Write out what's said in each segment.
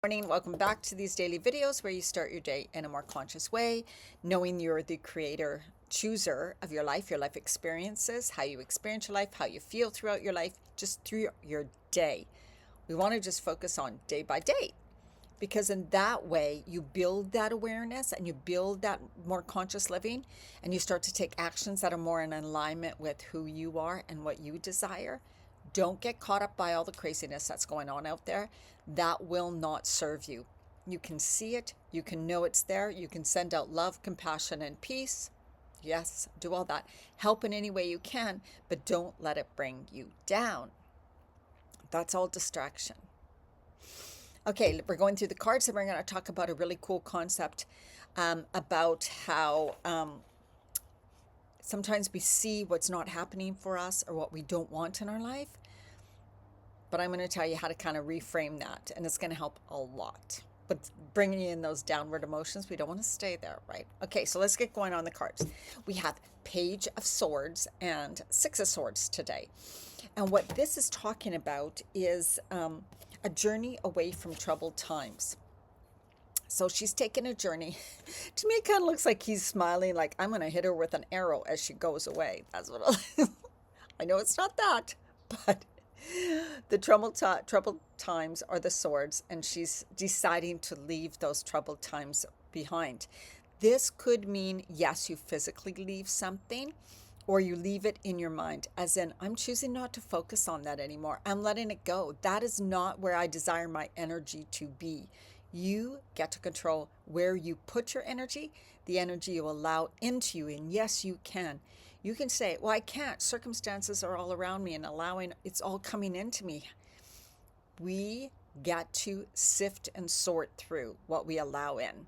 Morning. Welcome back to these daily videos where you start your day in a more conscious way, knowing you're the creator, chooser of your life experiences, how you experience your life, how you feel throughout your life, just through your day. We want to just focus on day by day because in that way you build that awareness and you build that more conscious living and you start to take actions that are more in alignment with who you are and what you desire. Don't get caught up by all the craziness that's going on out there. That will not serve you. You can see it, you can know it's there, you can send out love, compassion, and peace. Yes, do all that. Help in any way you can, but don't let it bring you down. That's all distraction. Okay, we're going through the cards and we're going to talk about a really cool concept about how sometimes we see what's not happening for us or what we don't want in our life. But I'm going to tell you how to kind of reframe that, and it's going to help a lot. But bringing in those downward emotions, we don't want to stay there, right? Okay, so let's get going on the cards. We have Page of Swords and Six of Swords today. And what this is talking about is a journey away from troubled times. So she's taken a journey. To me, it kind of looks like he's smiling, like I'm going to hit her with an arrow as she goes away. That's what I know it's not that, but the troubled times are the swords, and she's deciding to leave those troubled times behind. This could mean, yes, you physically leave something, or you leave it in your mind, as in, I'm choosing not to focus on that anymore. I'm letting it go. That is not where I desire my energy to be. You get to control where you put your energy, the energy you allow into you, and yes, you can. You can say, well, I can't. Circumstances are all around me and allowing, it's all coming into me. We get to sift and sort through what we allow in.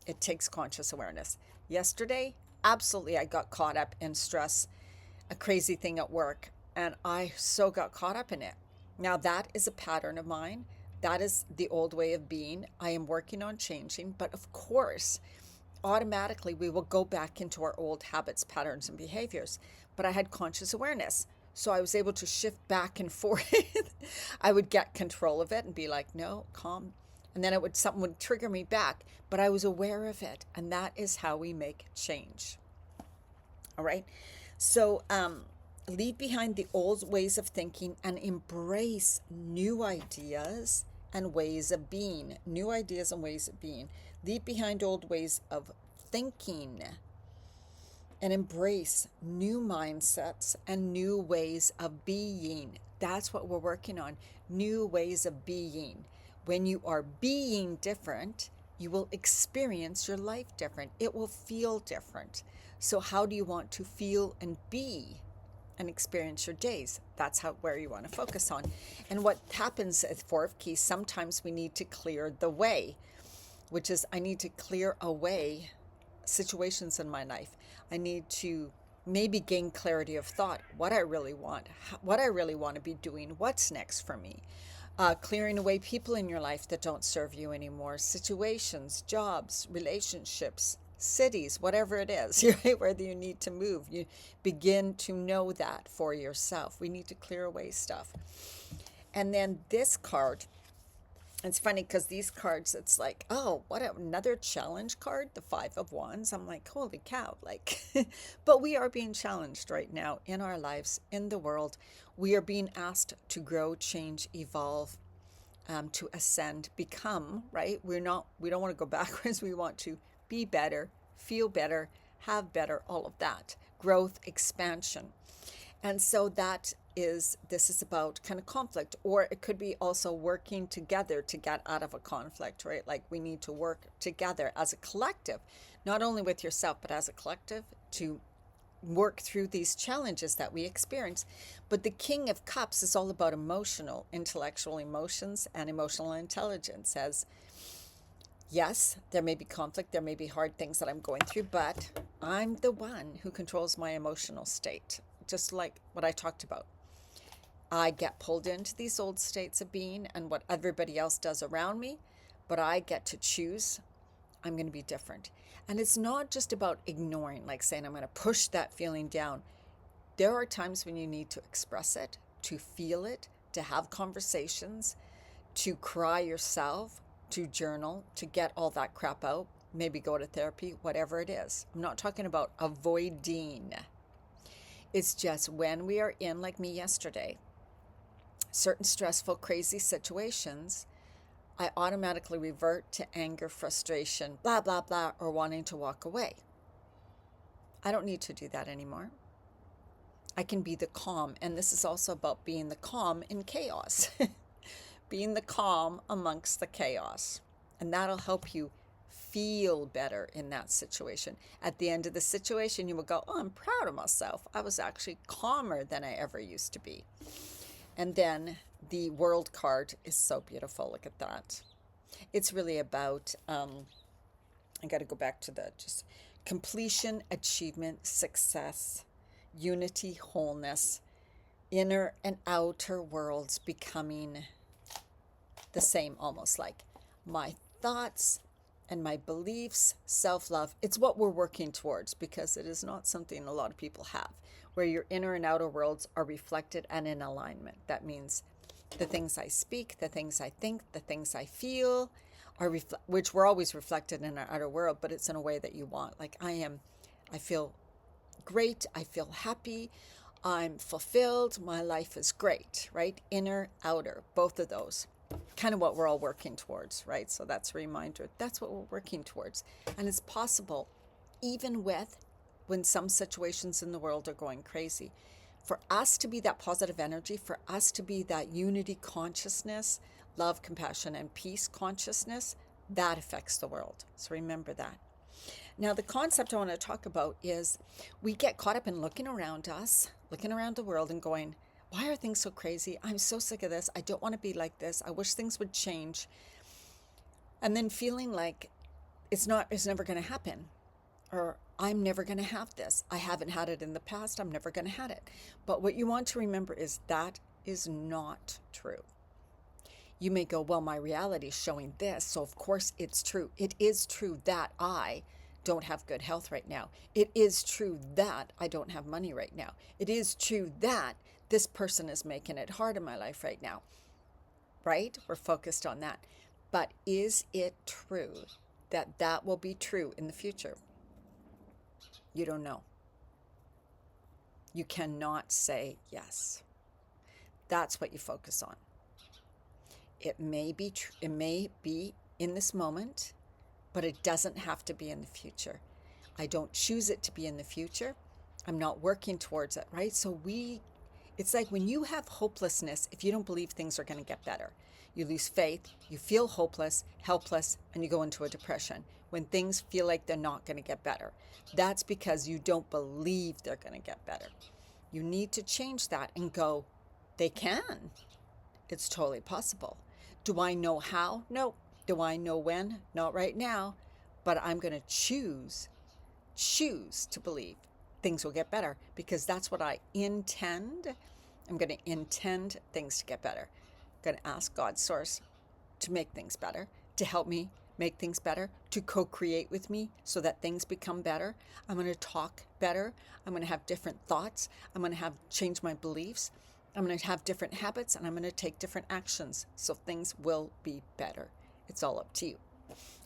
It takes conscious awareness. Yesterday, absolutely, I got caught up in stress, a crazy thing at work, and I so got caught up in it. Now, that is a pattern of mine. That is the old way of being. I am working on changing, but of course, automatically we will go back into our old habits, patterns, and behaviors. But I had conscious awareness. So I was able to shift back and forth. I would get control of it and be like, no, calm. And then something would trigger me back. But I was aware of it. And that is how we make change. All right. So leave behind the old ways of thinking and embrace new ideas and ways of being. New ideas and ways of being. Leave behind old ways of thinking and embrace new mindsets and new ways of being. That's what we're working on. New ways of being. When you are being different, you will experience your life different. It will feel different. So how do you want to feel and be and experience your days? That's where you want to focus on. And what happens at Four of Keys, sometimes we need to clear the way, which is I need to clear away situations in my life. I need to maybe gain clarity of thought, what I really want, what I really want to be doing, what's next for me. Clearing away people in your life that don't serve you anymore, situations, jobs, relationships, cities, whatever it is, right, whether you need to move. You begin to know that for yourself. We need to clear away stuff. And then this card, it's funny because these cards, it's like, oh, what another challenge card, the Five of Wands. I'm like, holy cow, like, but we are being challenged right now in our lives, in the world. We are being asked to grow, change, evolve, to ascend, become, right? We don't want to go backwards. We want to be better, feel better, have better, all of that. Growth, expansion. And so this is about kind of conflict, or it could be also working together to get out of a conflict, right? Like we need to work together as a collective, not only with yourself, but as a collective to work through these challenges that we experience. But the King of Cups is all about emotional, intellectual emotions and emotional intelligence. As yes, there may be conflict, there may be hard things that I'm going through, but I'm the one who controls my emotional state. Just like what I talked about. I get pulled into these old states of being and what everybody else does around me, but I get to choose. I'm going to be different. And it's not just about ignoring, like saying I'm going to push that feeling down. There are times when you need to express it, to feel it, to have conversations, to cry yourself, to journal, to get all that crap out, maybe go to therapy, whatever it is. I'm not talking about avoiding. It's just when we are in, like me yesterday, certain stressful, crazy situations, I automatically revert to anger, frustration, blah, blah, blah, or wanting to walk away. I don't need to do that anymore. I can be the calm, and this is also about being the calm in chaos. Being the calm amongst the chaos. And that'll help you feel better in that situation. At the end of the situation, you will go, oh, I'm proud of myself. I was actually calmer than I ever used to be. And then the world card is so beautiful. Look at that. It's really about, I got to go back to the just completion, achievement, success, unity, wholeness, inner and outer worlds becoming the same, almost like my thoughts and my beliefs, self-love. It's what we're working towards, because it is not something a lot of people have, where your inner and outer worlds are reflected and in alignment. That means the things I speak, the things I think, the things I feel are which were always reflected in our outer world, but it's in a way that you want. Like I feel great, I feel happy, I'm fulfilled, my life is great, right? Inner, outer, both of those. Kind of what we're all working towards, right? So that's a reminder. That's what we're working towards. And it's possible, even when some situations in the world are going crazy, for us to be that positive energy, for us to be that unity consciousness, love, compassion, and peace consciousness, that affects the world. So remember that. Now, the concept I want to talk about is we get caught up in looking around us, looking around the world and going, why are things so crazy? I'm so sick of this. I don't want to be like this. I wish things would change. And then feeling like it's never going to happen, or I'm never going to have this. I haven't had it in the past. I'm never going to have it. But what you want to remember is that is not true. You may go, well, my reality is showing this, so of course it's true. It is true that I don't have good health right now. It is true that I don't have money right now. It is true that this person is making it hard in my life right now, right? We're focused on that. But is it true that that will be true in the future? You don't know. You cannot say yes. That's what you focus on. It may be in this moment, but it doesn't have to be in the future. I don't choose it to be in the future. I'm not working towards it, right? So it's like when you have hopelessness, if you don't believe things are going to get better, you lose faith, you feel hopeless, helpless, and you go into a depression when things feel like they're not going to get better. That's because you don't believe they're going to get better. You need to change that and go, they can. It's totally possible. Do I know how? No. Do I know when? Not right now. But I'm going to choose to believe things will get better, because that's what I intend. I'm going to intend things to get better. I'm going to ask God's source to make things better, to help me make things better, to co-create with me so that things become better. I'm going to talk better. I'm going to have different thoughts. I'm going to change my beliefs. I'm going to have different habits, and I'm going to take different actions, so things will be better. It's all up to you.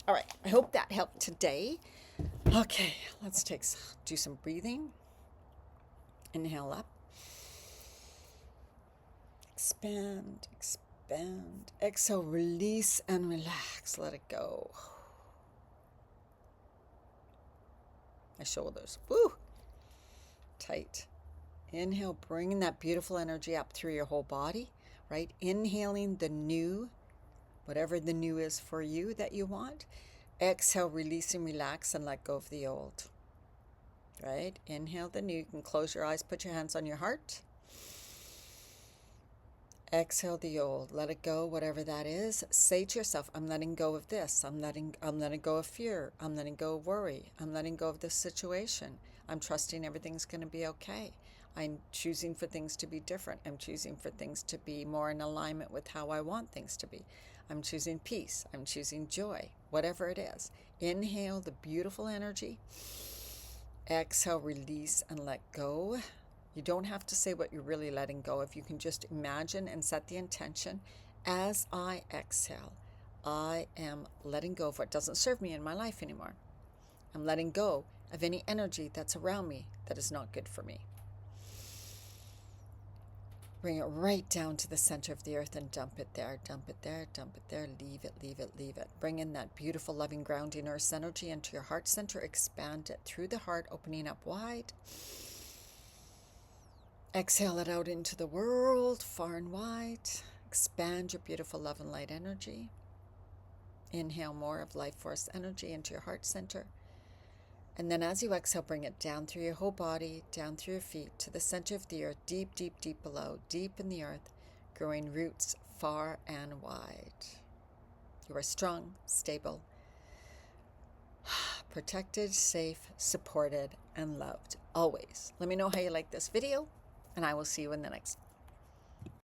All right, I hope that helped today. Okay, let's do some breathing. Inhale up. Expand, expand. Exhale, release and relax. Let it go. My shoulders, woo, tight. Inhale, bringing that beautiful energy up through your whole body, right? Inhaling the new, whatever the new is for you that you want. Exhale, release and relax and let go of the old, right? Inhale the new. You can close your eyes, put your hands on your heart. Exhale the old. Let it go, whatever that is. Say to yourself, I'm letting go of this. I'm letting go of fear. I'm letting go of worry. I'm letting go of this situation. I'm trusting everything's going to be okay. I'm choosing for things to be different. I'm choosing for things to be more in alignment with how I want things to be. I'm choosing peace. I'm choosing joy, whatever it is. Inhale the beautiful energy. Exhale, release and let go. You don't have to say what you're really letting go of. You can just imagine and set the intention. As I exhale, I am letting go of what doesn't serve me in my life anymore. I'm letting go of any energy that's around me that is not good for me. Bring it right down to the center of the earth and dump it there, dump it there, dump it there, leave it, leave it, leave it. Bring in that beautiful, loving, grounding earth energy into your heart center. Expand it through the heart, opening up wide. Exhale it out into the world, far and wide. Expand your beautiful love and light energy. Inhale more of life force energy into your heart center. And then as you exhale, bring it down through your whole body, down through your feet, to the center of the earth, deep, deep, deep below, deep in the earth, growing roots far and wide. You are strong, stable, protected, safe, supported, and loved, always. Let me know how you like this video, and I will see you in the next